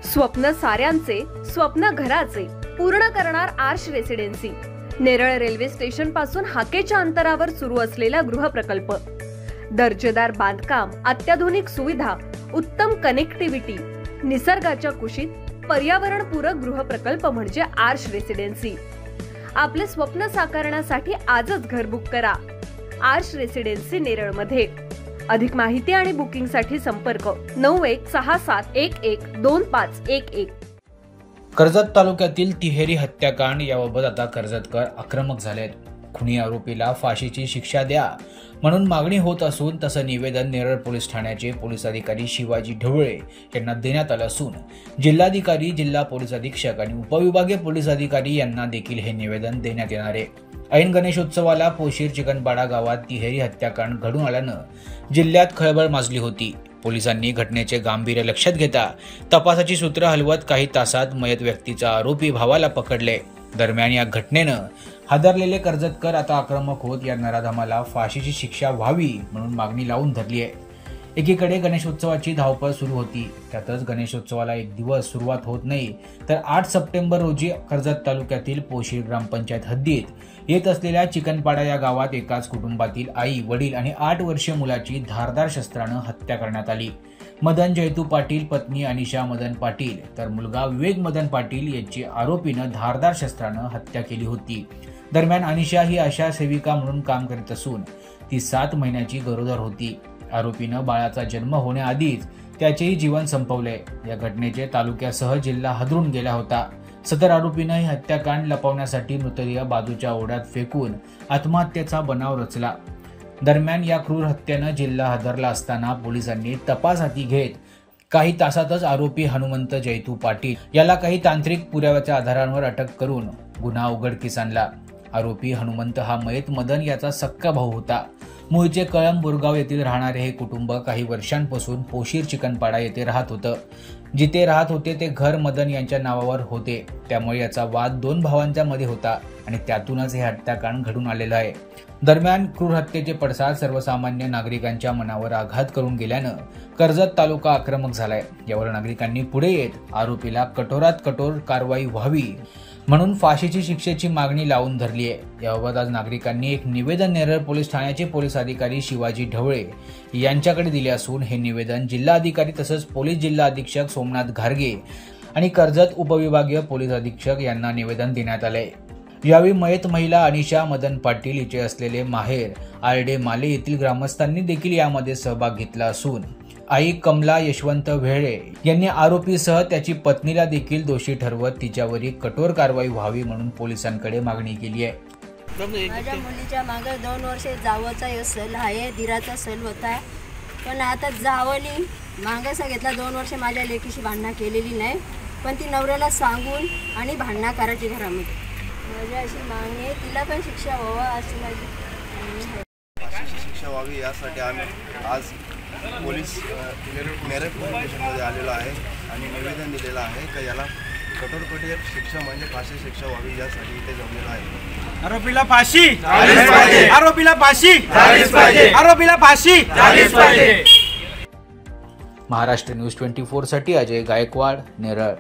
स्वप्न साऱ्यांचे, स्वप्न घराचे पूर्ण करणार Aarsh residency. Neral railway station पासून हाकेच्या अंतरावर सुरू असलेला गृहप्रकल्प, दर्जेदार बांधकाम, अत्याधुनिक सुविधा, उत्तम कनेक्टिव्हिटी, निसर्गाच्या कुशीत पर्यावरणपूरक गृहप्रकल्प म्हणजे आर्श रेसिडेन्सी। आपले स्वप्न साकारण्यासाठी आजच घर बुक करा। आर्श रेसिडेन्सी नेरळ मध्ये। अधिक माहिती आणि बुकिंग साठी संपर्क 9167112511। कर्जत तालुक्यातील तिहेरी हत्याकांड याबाबत आता कर्जतकर आक्रमक झालेत। खुनी आरोपीला फाशीची शिक्षा द्या म्हणून मागणी होत असून तसं निवेदन नेरळ पोलीस ठाण्याचे पोलीस अधिकारी शिवाजी ढवळे यांना देण्यात आलं असून जिल्हाधिकारी, जिल्हा पोलीस अधीक्षक आणि उपविभागीय पोलीस अधिकारी यांना देखील हे निवेदन देण्यात येणार आहे। ऐन गणेशोत्सवाला पोशीर चिकनपाडा गावात तिहेरी हत्याकांड घडून आल्यानं जिल्ह्यात खळबळ माजली होती। पोलिसांनी घटनेचे गांभीर्य लक्षात घेता तपासाची सूत्र हलवत काही तासात मयत व्यक्तीचा आरोपी भावाला पकडले। दरम्यान या घटनेनं हादरलेले कर्जतकर आता आक्रमक होत या नराधमाला फाशीची शिक्षा व्हावी म्हणून मागणी लावून धरली आहे। एकीकडे गणेशोत्सवाची धावपळ सुरू होती, त्यातच गणेशोत्सवाला एक दिवस सुरुवात होत नाही तर 8 सप्टेंबर रोजी कर्जत तालुक्यातील पोशीर ग्रामपंचायत हद्दीत येत असलेल्या चिकनपाडा या गावात एकाच कुटुंबातील आई, वडील आणि 8 वर्षीय मुलाची धारदार शस्त्रानं हत्या करण्यात आली। मदन जयतू पाटील, पत्नी अनिशा मदन पाटील तर मुलगा विवेक मदन पाटील यांची आरोपीनं धारदार शस्त्रानं हत्या केली होती। दरम्यान अनिशा ही आशा सेविका म्हणून काम करीत असून ती 7 महिन्याची गरोदर होती। आरोपीनं बाळाचा जन्म होण्याआधीच त्याचेही जीवन संपवले। या घटनेचे तालुक्यासह जिल्हा हादरून गेला होता। सदर आरोपीनं ही हत्याकांड लपवण्यासाठी मृतदेह बाजूच्या ओढ्यात फेकून आत्महत्येचा बनाव रचला। दरम्यान या क्रूर हत्येनं जिल्हा हादरला असताना पोलिसांनी तपास हाती घेत काही तासातच आरोपी हनुमंत जयतू पाटील याला काही तांत्रिक पुराव्याच्या आधारांवर अटक करून गुन्हा उघडकीस आणला। आरोपी हनुमंत हा मयत मदन याचा सक्का भाऊ होता। मूळचे कळंब बोरगाव येथील राहणारे हे कुटुंब काही वर्षांपासून पोशीर चिकनपाडा येथे राहत होतं। जिथे राहत होते ते घर मदन यांच्या नावावर होते, त्यामुळे याचा वाद 2 भावांच्या मध्ये होता आणि त्यातूनच हे हत्याकांड घडून आलेलं आहे। दरम्यान क्रूर हत्येचे पडसाद सर्वसामान्य नागरिकांच्या मनावर आघात करून गेल्यानं कर्जत तालुका आक्रमक झालाय। यावर नागरिकांनी पुढे येत आरोपीला कठोरात कठोर कारवाई व्हावी म्हणून फाशीची शिक्षेची मागणी लावून धरली आहे। याबाबत आज नागरिकांनी एक निवेदन नेरळ पोलीस ठाण्याचे पोलीस अधिकारी शिवाजी ढवळे यांच्याकडे दिले असून हे निवेदन जिल्हाधिकारी तसंच पोलीस जिल्हा अधीक्षक सोमनाथ घारगे आणि कर्जत उपविभागीय पोलीस अधीक्षक यांना निवेदन देण्यात आले। यावेळी मयत महिला अनिशा मदन पाटील हिचे असलेले माहेर आरडे माले येथील ग्रामस्थांनी देखील यामध्ये सहभाग घेतला असून आई कमला यशवंत भेळे यांनी आरोपीसह त्याची पत्नीला देखील दोषी ठरवत तिच्यावरील कठोर कारवाई व्हावी म्हणून पोलिसांकडे मागणी केली आहे। माझ्या मुलीच्या मागे 2 वर्षे जावचा सल आहे, दिराचा सल होता, पण आता जावली मागे सांगितला 2 वर्षे माझ्या लेकीशी भांडणं केलेली नाही, पण ती नवऱ्याला सांगून आणि भांडणं करायची घरामध्ये। माझी अशी मागणी आहे, तिला पण शिक्षा व्हावा अशी माझी शिक्षा व्हावी यासाठी आम्ही आज पोलीस नेरळ पोलीस स्टेशनमध्ये आलेलो आहे आणि निवेदन दिलेलं आहे की याला कठोर शिक्षा म्हणजे फाशी शिक्षा व्हावी यासाठी इथे जमलेलो आहे। आरोपीला फाशी झालीच पाहिजे, आरोपीला फाशी झालीच पाहिजे, आरोपीला फाशी झालीच पाहिजे। महाराष्ट्र न्यूज 24 साठी अजय गायकवाड, नेरळ।